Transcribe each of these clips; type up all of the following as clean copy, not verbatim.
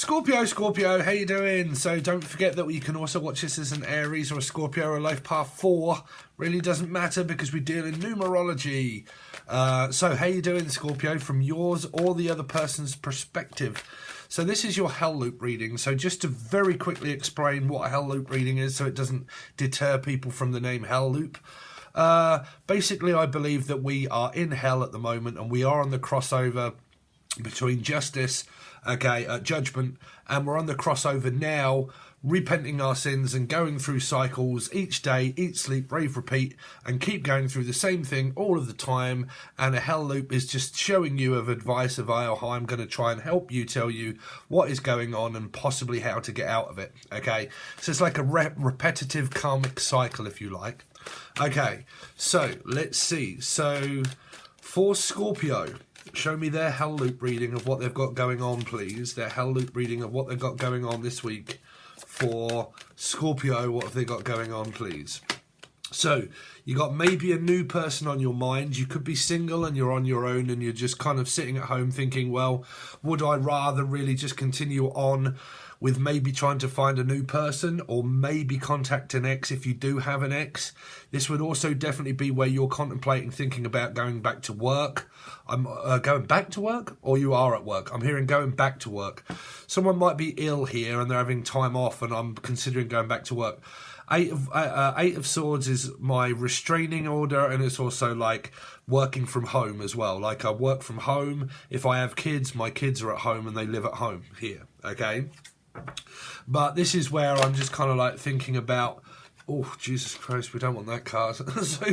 Scorpio, how you doing? So don't forget that you can also watch this as an Aries or a Scorpio or a life path 4. Really doesn't matter because we deal in numerology. So how you doing, Scorpio, from yours or the other person's perspective? So this is your hell loop reading. So just to very quickly explain what a hell loop reading is so it doesn't deter people from the name hell loop. Basically, I believe that we are in hell at the moment and we are on the crossover between justice, judgment, and we're on the crossover now, repenting our sins and going through cycles each day, eat, sleep, rave, repeat, and keep going through the same thing all of the time. And a hell loop is just showing you of advice of how I'm going to try and help you, tell you what is going on and possibly how to get out of it. Okay, so it's like a repetitive karmic cycle, if you like. Okay, so let's see. So for Scorpio, show me their hell loop reading of what they've got going on, please. Their hell loop reading of what they've got going on this week. For Scorpio, what have they got going on, please? So you got maybe a new person on your mind. You could be single and you're on your own and you're just kind of sitting at home thinking, well, would I rather really just continue on with maybe trying to find a new person, or maybe contact an ex if you do have an ex? This would also definitely be where you're contemplating thinking about going back to work. I'm going back to work, or you are at work. I'm hearing going back to work. Someone might be ill here and they're having time off and I'm considering going back to work. Eight of Swords is my restraining order, and it's also like working from home as well. Like I work from home. If I have kids, my kids are at home and they live at home here, okay? But this is where I'm just kind of like thinking about, oh, Jesus Christ, we don't want that card. So,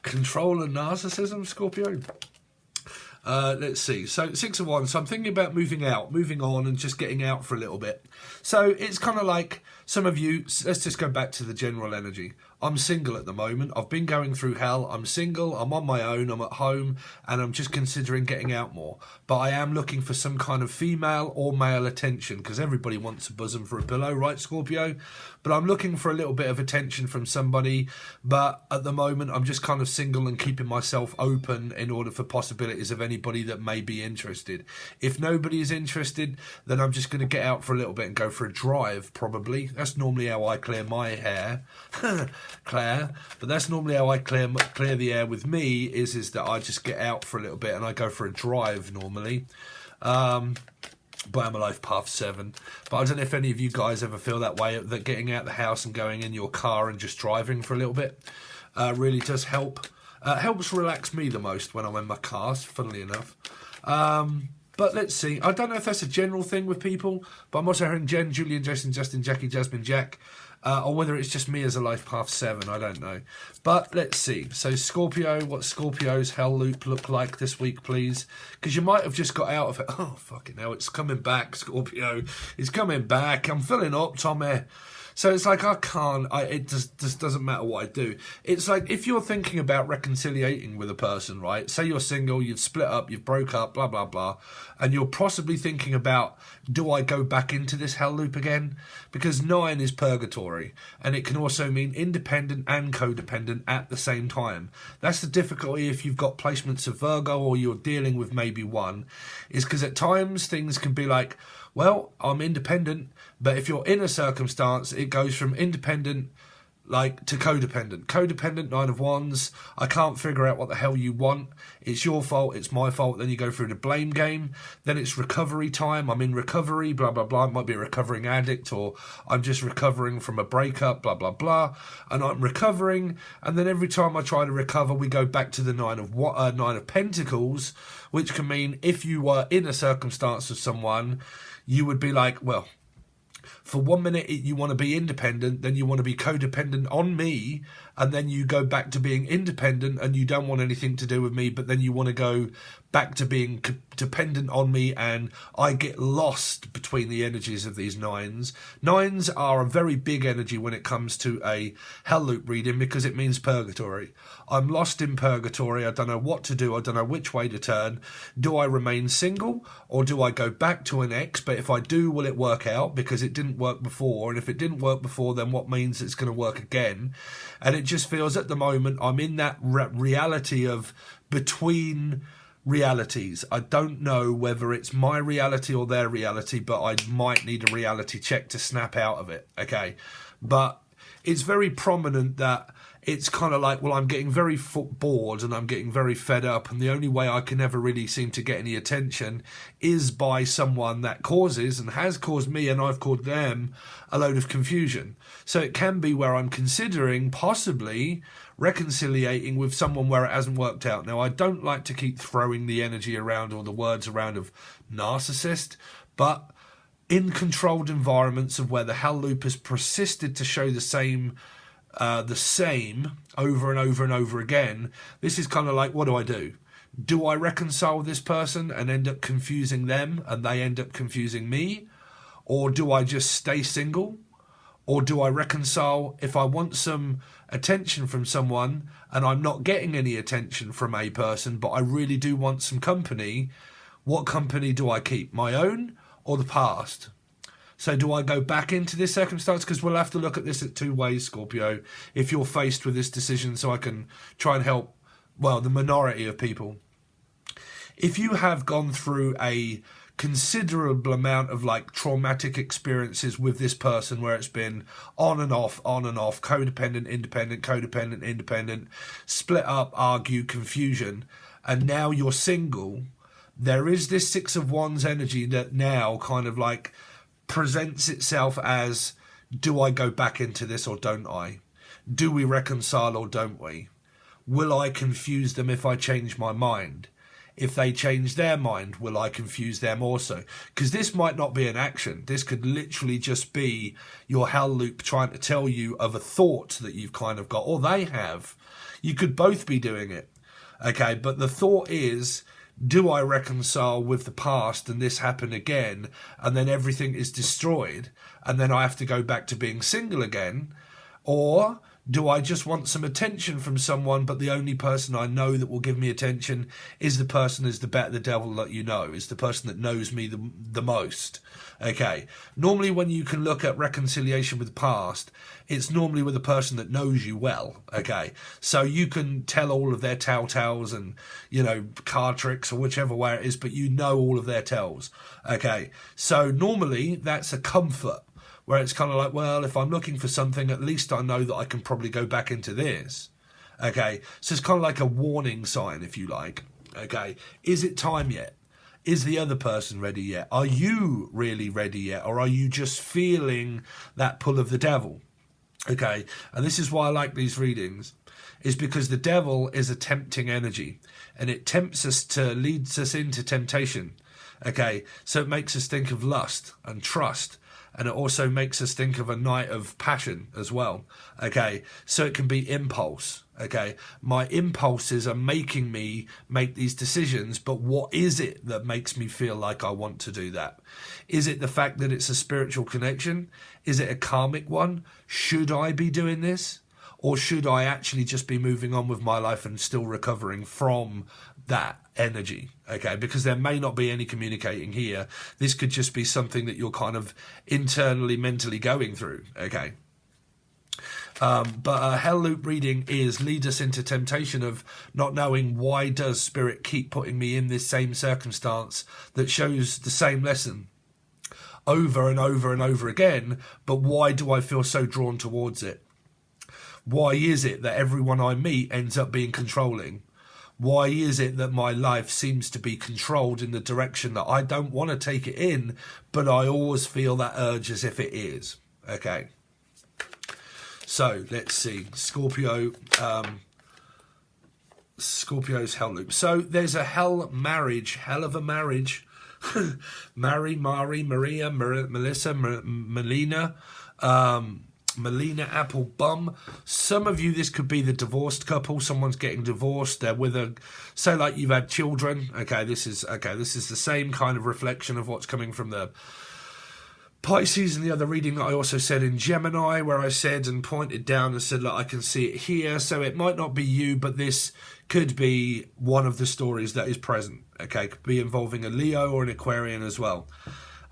control and narcissism, Scorpio. Let's see. So, 6 of Wands. So, I'm thinking about moving on, and just getting out for a little bit. So, it's kind of like some of you, let's just go back to the general energy. I'm single at the moment. I've been going through hell. I'm single. I'm on my own. I'm at home. And I'm just considering getting out more. But I am looking for some kind of female or male attention, because everybody wants a bosom for a pillow, right, Scorpio? But I'm looking for a little bit of attention from somebody. But at the moment, I'm just kind of single and keeping myself open in order for possibilities of anybody that may be interested. If nobody is interested, then I'm just going to get out for a little bit and go for a drive, probably. That's normally how I clear my hair. Claire, but that's normally how I clear the air with me, is that I just get out for a little bit and I go for a drive normally. But I'm a life path 7. But I don't know if any of you guys ever feel that way, that getting out the house and going in your car and just driving for a little bit really does help. Helps relax me the most when I'm in my car, funnily enough. But let's see. I don't know if that's a general thing with people, but I'm also hearing Jen, Julian, Jason, Justin, Jackie, Jasmine, Jack. Or whether it's just me as a life path 7, I don't know. But let's see. So Scorpio, what Scorpio's hell loop look like this week, please? Because you might have just got out of it. Oh, fucking hell, it's coming back, Scorpio. It's coming back. I'm filling up, Tommy. So it's like it just doesn't matter what I do. It's like if you're thinking about reconciliating with a person, right? Say you're single, you've split up, you've broke up, blah, blah, blah. And you're possibly thinking about, do I go back into this hell loop again? Because 9 is purgatory. And it can also mean independent and codependent at the same time. That's the difficulty if you've got placements of Virgo or you're dealing with maybe one. Is because at times things can be like, well, I'm independent, but if you're in a circumstance, it goes from independent like to codependent. Codependent, 9 of Wands. I can't figure out what the hell you want. It's your fault, it's my fault. Then you go through the blame game. Then it's recovery time. I'm in recovery, blah, blah, blah. I might be a recovering addict, or I'm just recovering from a breakup, blah, blah, blah. And I'm recovering. And then every time I try to recover, we go back to the 9 of Pentacles, which can mean if you were in a circumstance of someone, you would be like, well, for 1 minute you want to be independent, then you want to be codependent on me, and then you go back to being independent and you don't want anything to do with me, but then you want to go back to being dependent on me, and I get lost between the energies of these 9s. 9s are a very big energy when it comes to a hell loop reading, because it means purgatory. I'm lost in purgatory. I don't know what to do. I don't know which way to turn. Do I remain single, or do I go back to an ex? But if I do, will it work out? Because it didn't work before. And if it didn't work before, then what means it's going to work again? And it just feels at the moment I'm in that reality of between realities. I don't know whether it's my reality or their reality, but I might need a reality check to snap out of it, okay? But it's very prominent that it's kind of like, well, I'm getting very bored and I'm getting very fed up, and the only way I can ever really seem to get any attention is by someone that causes and has caused me, and I've caused them, a load of confusion. So it can be where I'm considering possibly reconciliating with someone where it hasn't worked out. Now, I don't like to keep throwing the energy around or the words around of narcissist, but in controlled environments of where the hell loop has persisted to show the same over and over and over again, this is kind of like, what do? Do I reconcile this person and end up confusing them and they end up confusing me? Or do I just stay single? Or do I reconcile if I want some attention from someone and I'm not getting any attention from a person, but I really do want some company? What company do I keep? My own or the past? So do I go back into this circumstance? Because we'll have to look at this at two ways, Scorpio, if you're faced with this decision, so I can try and help, well, the minority of people. If you have gone through a considerable amount of like traumatic experiences with this person where it's been on and off, codependent, independent, split up, argue, confusion, and now you're single, there is this Six of Wands energy that now kind of like presents itself as, do I go back into this or don't I? Do we reconcile or don't we? Will I confuse them if I change my mind? If they change their mind, will I confuse them also? Because this might not be an action. This could literally just be your hell loop trying to tell you of a thought that you've kind of got, or they have. You could both be doing it. Okay, but the thought is, do I reconcile with the past and this happen again, and then everything is destroyed, and then I have to go back to being single again? Or do I just want some attention from someone, but the only person I know that will give me attention is the person is the devil that you know, is the person that knows me the most? Okay. Normally when you can look at reconciliation with the past, it's normally with a person that knows you well. Okay. So you can tell all of their telltales and, card tricks or whichever way it is, but you know all of their tells. Okay. So normally that's a comfort, where it's kind of like, well, if I'm looking for something, at least I know that I can probably go back into this. Okay, so it's kind of like a warning sign, if you like. Okay, is it time yet? Is the other person ready yet? Are you really ready yet? Or are you just feeling that pull of the devil? Okay, and this is why I like these readings, is because the devil is a tempting energy, and it tempts us leads us into temptation. Okay, so it makes us think of lust and trust, and it also makes us think of a night of passion as well. Okay, so it can be impulse. Okay, my impulses are making me make these decisions, but what is it that makes me feel like I want to do that? Is it the fact that it's a spiritual connection? Is it a karmic one? Should I be doing this? Or should I actually just be moving on with my life and still recovering from that energy? Okay, because there may not be any communicating here. This could just be something that you're kind of internally, mentally going through. Okay. But a hell loop reading lead us into temptation of not knowing, why does spirit keep putting me in this same circumstance that shows the same lesson over and over and over again, but why do I feel so drawn towards it? Why is it that everyone I meet ends up being controlling? Why is it that my life seems to be controlled in the direction that I don't want to take it in, but I always feel that urge as if it is? Okay. So let's see. Scorpio's hell loop. So there's a hell of a marriage. Mary, Maria, Melissa, Melina, Melina Apple Bum. Some of you, this could be the divorced couple. Someone's getting divorced. They're with say like you've had children. This is the same kind of reflection of what's coming from the Pisces and the other reading that I also said in Gemini, where I said and pointed down and said, look, I can see it here. So it might not be you, but this could be one of the stories that is present. Okay, could be involving a Leo or an Aquarian as well.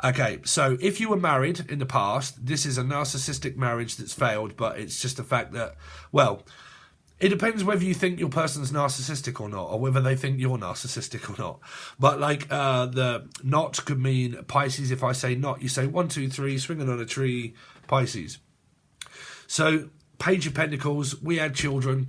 Okay, so if you were married in the past, this is a narcissistic marriage that's failed, but it's just the fact that, well, It depends whether you think your person's narcissistic or not, or whether they think you're narcissistic or not. But like the not could mean Pisces. If I say not, you say 1, 2, 3, swinging on a tree, Pisces. So Page of Pentacles, we had children.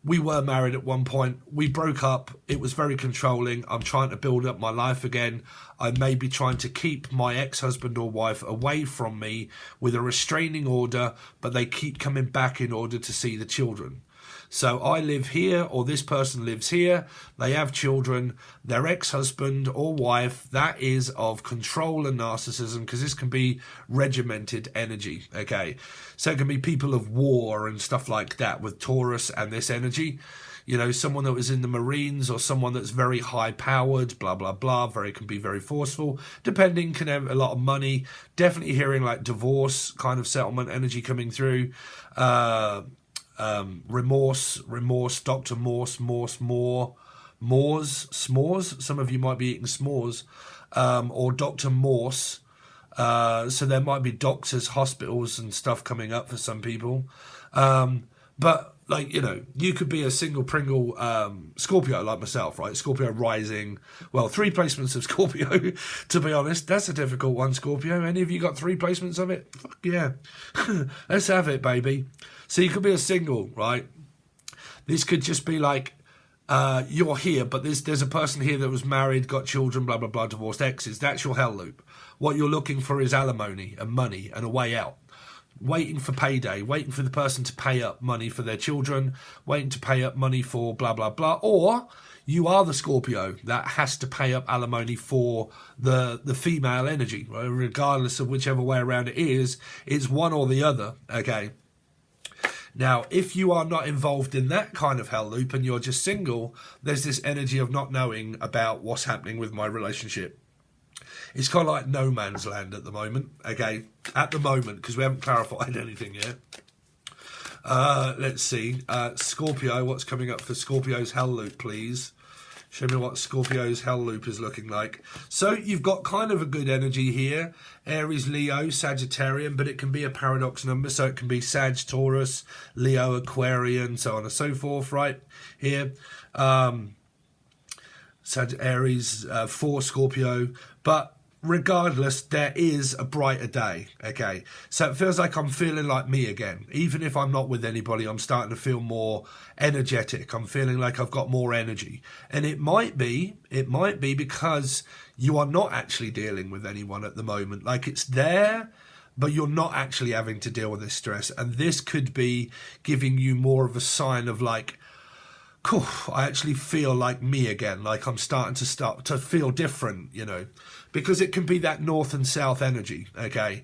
We were married at one point. We broke up. It was very controlling. I'm trying to build up my life again. I may be trying to keep my ex-husband or wife away from me with a restraining order, but they keep coming back in order to see the children. So I live here, or this person lives here. They have children. Their ex-husband or wife, that is of control and narcissism, because this can be regimented energy, okay? So it can be people of war and stuff like that with Taurus and this energy. You know, someone that was in the Marines, or someone that's very high-powered, blah, blah, blah, can be very forceful, depending, can have a lot of money. Definitely hearing like divorce kind of settlement energy coming through. Remorse, Dr. Morse, s'mores. Some of you might be eating s'mores, or Dr. Morse. So there might be doctors, hospitals and stuff coming up for some people. But like, you know, you could be a single Pringle Scorpio like myself, right? Scorpio rising. Well, 3 placements of Scorpio, to be honest. That's a difficult one, Scorpio. Any of you got 3 placements of it? Fuck yeah. Let's have it, baby. So you could be a single, right? This could just be like, you're here, but there's a person here that was married, got children, blah, blah, blah, divorced exes. That's your hell loop. What you're looking for is alimony and money and a way out. Waiting for payday, waiting for the person to pay up money for their children, waiting to pay up money for blah, blah, blah. Or you are the Scorpio that has to pay up alimony for the female energy, right? Regardless of whichever way around it is, it's one or the other, okay? Now, if you are not involved in that kind of hell loop and you're just single, there's this energy of not knowing about what's happening with my relationship. It's kind of like no man's land at the moment, okay? At the moment, because we haven't clarified anything yet. Let's see. Scorpio, what's coming up for Scorpio's hell loop, please? Show me what Scorpio's hell loop is looking like. So you've got kind of a good energy here. Aries, Leo, Sagittarian, but it can be a paradox number. So it can be Sag, Taurus, Leo, Aquarian, so on and so forth, right? Here. Sag, Aries, 4 Scorpio. But regardless, there is a brighter day, okay? So it feels like I'm feeling like me again. Even if I'm not with anybody, I'm starting to feel more energetic. I'm feeling like I've got more energy. And it might be because you are not actually dealing with anyone at the moment. Like, it's there, but you're not actually having to deal with this stress. And this could be giving you more of a sign of like, cool, I actually feel like me again. Like I'm starting to feel different, you know, because it can be that north and south energy, okay?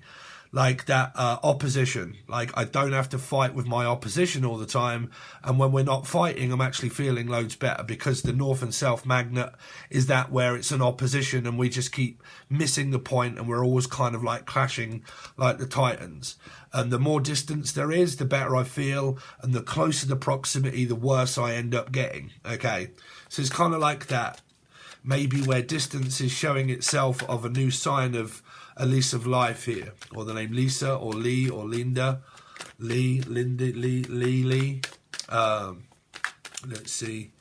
Like that opposition. Like I don't have to fight with my opposition all the time. And when we're not fighting, I'm actually feeling loads better, because the north and south magnet is that where it's an opposition and we just keep missing the point and we're always kind of like clashing like the Titans. And the more distance there is, the better I feel. And the closer the proximity, the worse I end up getting. Okay. So it's kind of like that. Maybe where distance is showing itself of a new sign of a lease of life here. Or the name Lisa or Lee or Linda. Lee. Let's see.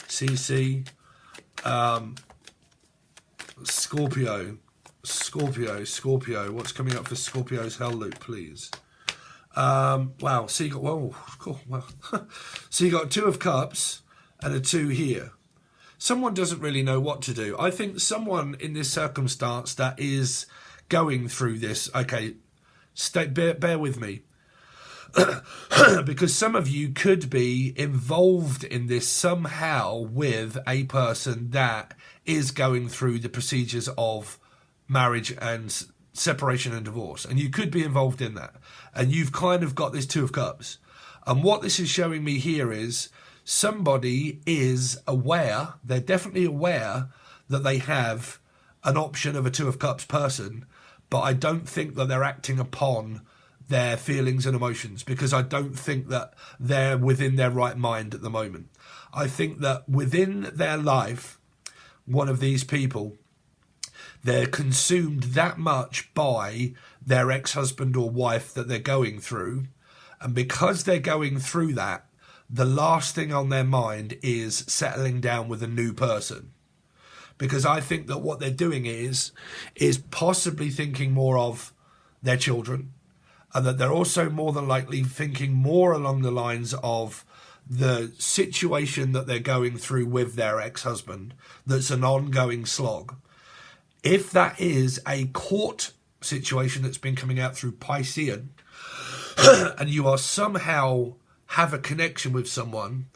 CC. Scorpio. What's coming up for Scorpio's hell loop, please? Wow. So you got, whoa, cool. Well, so you got 2 of Cups and a 2 here. Someone doesn't really know what to do. I think someone in this circumstance that is going through this, okay, bear with me. Because some of you could be involved in this somehow with a person that is going through the procedures of marriage and separation and divorce. And you could be involved in that. And you've kind of got this 2 of Cups. And what this is showing me here is somebody is aware, they're definitely aware that they have an option of a 2 of Cups person, but I don't think that they're acting upon their feelings and emotions, because I don't think that they're within their right mind at the moment. I think that within their life, one of these people, they're consumed that much by their ex-husband or wife that they're going through. And because they're going through that, the last thing on their mind is settling down with a new person. Because I think that what they're doing is possibly thinking more of their children, and that they're also more than likely thinking more along the lines of the situation that they're going through with their ex-husband that's an ongoing slog. If that is a court situation that's been coming out through Piscean, and you are somehow have a connection with someone,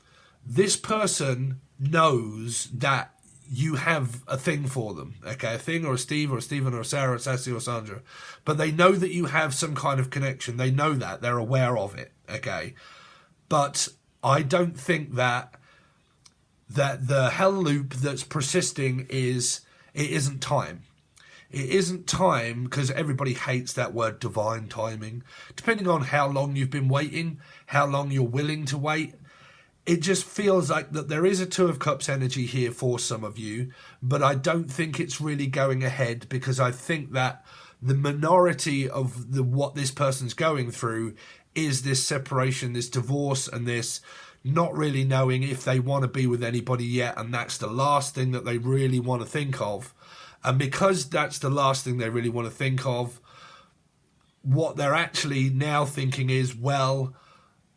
this person knows that you have a thing for them, okay? A thing, or a Steve, or a Stephen, or a Sarah, or a Sassy, or Sandra. But they know that you have some kind of connection. They know that. They're aware of it, okay? But I don't think that the hell loop that's persisting it isn't time. It isn't time, because everybody hates that word divine timing. Depending on how long you've been waiting, how long you're willing to wait, it just feels like that there is a Two of Cups energy here for some of you, but I don't think it's really going ahead, because I think that the minority of what this person's going through is this separation, this divorce, and this not really knowing if they want to be with anybody yet, and that's the last thing that they really want to think of. And because that's the last thing they really want to think of, what they're actually now thinking is, well,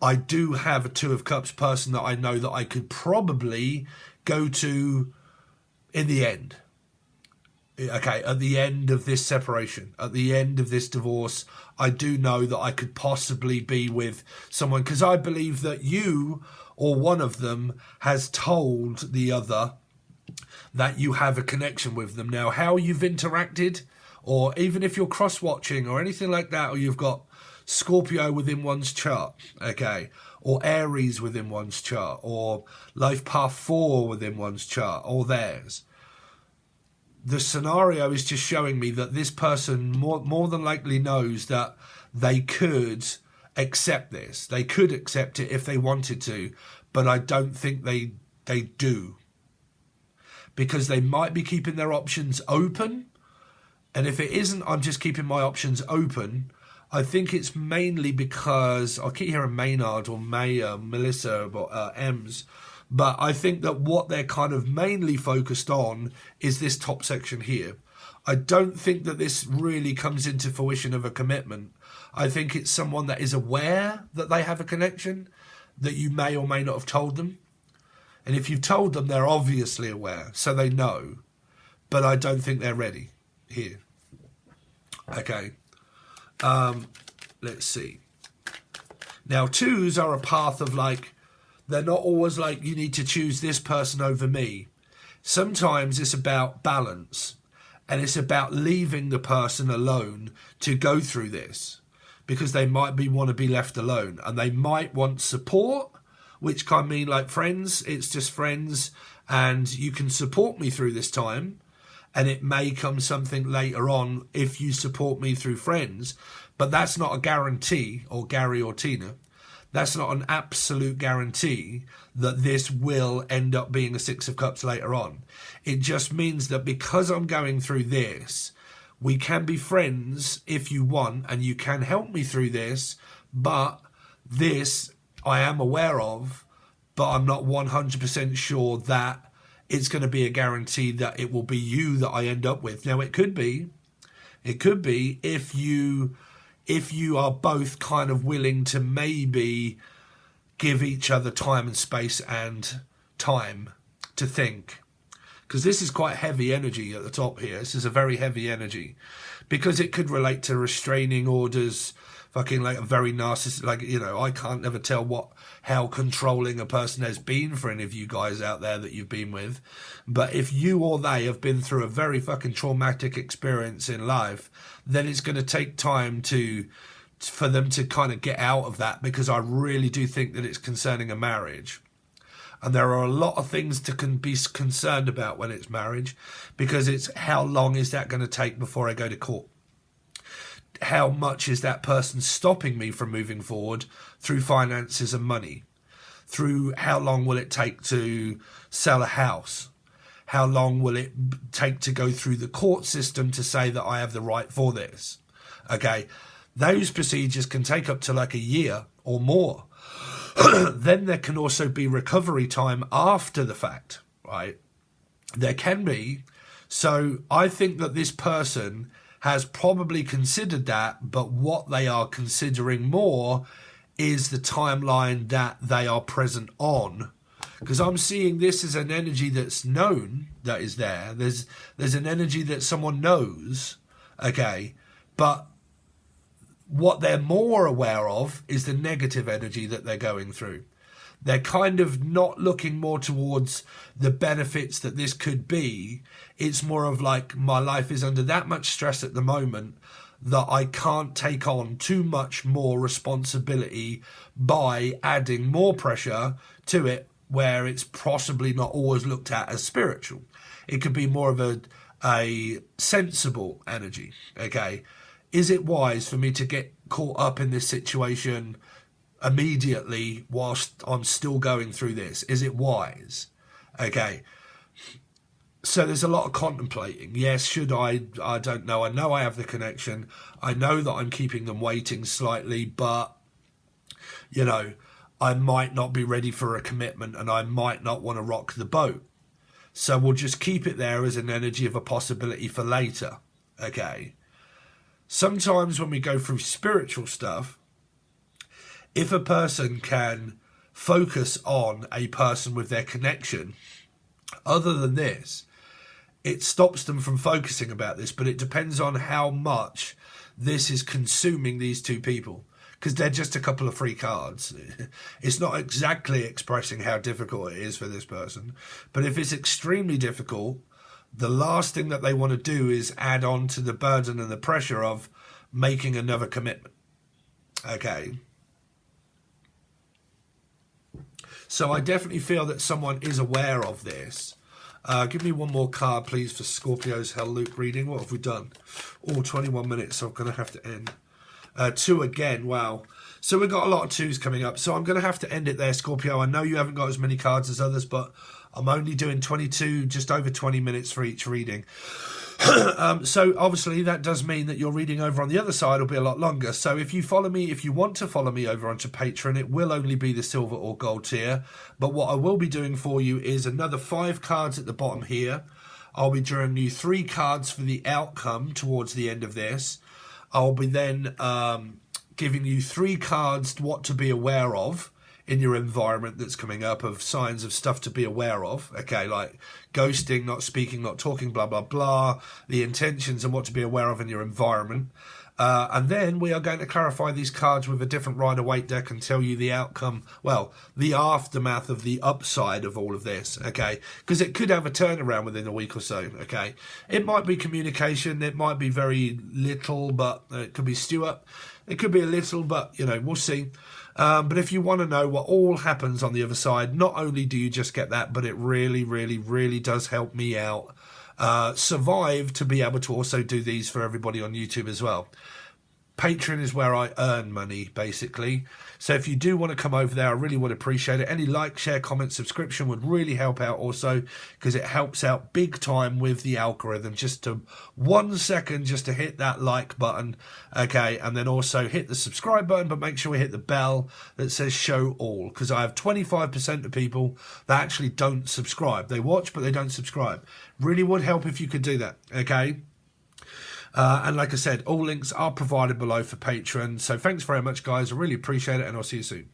I do have a Two of Cups person that I know that I could probably go to in the end. Okay, at the end of this separation, at the end of this divorce, I do know that I could possibly be with someone, because I believe that you or one of them has told the other that you have a connection with them. Now, how you've interacted, or even if you're cross-watching or anything like that, or you've got Scorpio within one's chart, okay, or Aries within one's chart, or Life Path 4 within one's chart, or theirs. The scenario is just showing me that this person more than likely knows that they could accept this. They could accept it if they wanted to, but I don't think they do. Because they might be keeping their options open. And if it isn't, I'm just keeping my options open, I think it's mainly because I keep hearing Maynard or Maya, Melissa, or Ems. But I think that what they're kind of mainly focused on is this top section here. I don't think that this really comes into fruition of a commitment. I think it's someone that is aware that they have a connection that you may or may not have told them. And if you've told them, they're obviously aware, so they know. But I don't think they're ready here. Okay. Let's see. Now, twos are a path of like, they're not always like, you need to choose this person over me. Sometimes it's about balance. And it's about leaving the person alone to go through this. Because they might want to be left alone. And they might want support, which can mean like friends. It's just friends, and you can support me through this time, and it may come something later on if you support me through friends, but that's not a guarantee, or Gary or Tina. That's not an absolute guarantee that this will end up being a Six of Cups later on. It just means that because I'm going through this, we can be friends if you want, and you can help me through this, but this I am aware of, but I'm not 100% sure that it's going to be a guarantee that it will be you that I end up with. Now, it could be if you are both kind of willing to maybe give each other time and space and time to think. Because this is quite heavy energy at the top here. This is a very heavy energy. Because it could relate to restraining orders, fucking like a very narcissistic, like, you know, I can't never tell how controlling a person has been for any of you guys out there that you've been with. But if you or they have been through a very fucking traumatic experience in life, then it's going to take time for them to kind of get out of that, because I really do think that it's concerning a marriage. And there are a lot of things to be concerned about when it's marriage, because it's how long is that going to take before I go to court? How much is that person stopping me from moving forward through finances and money? Through how long will it take to sell a house? How long will it take to go through the court system to say that I have the right for this? Okay, Those procedures can take up to like a year or more. Then there can also be recovery time after the fact, right? There can be. So I think that this person has probably considered that, but what they are considering more is the timeline that they are present on. Because I'm seeing this as an energy that's known, that is there. There's an energy that someone knows, okay? But what they're more aware of is the negative energy that they're going through. They're kind of not looking more towards the benefits that this could be. It's more of like, my life is under that much stress at the moment that I can't take on too much more responsibility by adding more pressure to it, where it's possibly not always looked at as spiritual. It could be more of a sensible energy, okay? Is it wise for me to get caught up in this situation immediately whilst I'm still going through this? Is it wise? Okay. So there's a lot of contemplating. Yes, should I? I don't know. I know I have the connection. I know that I'm keeping them waiting slightly, but, you know, I might not be ready for a commitment and I might not want to rock the boat. So we'll just keep it there as an energy of a possibility for later. Okay. Sometimes when we go through spiritual stuff, if a person can focus on a person with their connection, other than this, it stops them from focusing about this, but it depends on how much this is consuming these two people, because they're just a couple of free cards. It's not exactly expressing how difficult it is for this person, but if it's extremely difficult, the last thing that they want to do is add on to the burden and the pressure of making another commitment. Okay. So I definitely feel that someone is aware of this. Give me one more card, please, for Scorpio's Hell Loop reading. What have we done? Oh, 21 minutes, so I'm going to have to end. 2 again, wow. So we've got a lot of 2s coming up, so I'm going to have to end it there, Scorpio. I know you haven't got as many cards as others, but I'm only doing 22, just over 20 minutes for each reading. So obviously that does mean that your reading over on the other side will be a lot longer. So if you follow me, if you want to follow me over onto Patreon, it will only be the silver or gold tier. But what I will be doing for you is another 5 cards at the bottom here. I'll be drawing you 3 cards for the outcome towards the end of this. I'll be then giving you 3 cards what to be aware of in your environment that's coming up, of signs of stuff to be aware of, okay, like ghosting, not speaking, not talking, blah, blah, blah, the intentions and what to be aware of in your environment. And then we are going to clarify these cards with a different Rider-Waite deck and tell you the outcome, well, the aftermath of the upside of all of this, okay, because it could have a turnaround within a week or so, okay. It might be communication, it might be very little, but it could be Stuart, it could be a little, but, you know, we'll see. But if you want to know what all happens on the other side, not only do you just get that, but it really, really, really does help me out survive to be able to also do these for everybody on YouTube as well. Patreon is where I earn money, basically. So if you do want to come over there, I really would appreciate it. Any like, share, comment, subscription would really help out also, because it helps out big time with the algorithm. Just to 1 second, just to hit that like button, okay, and then also hit the subscribe button, but make sure we hit the bell that says show all, because I have 25% of people that actually don't subscribe. They watch, but they don't subscribe. Really would help if you could do that, okay? And like I said, all links are provided below for Patreon. So thanks very much, guys. I really appreciate it, and I'll see you soon.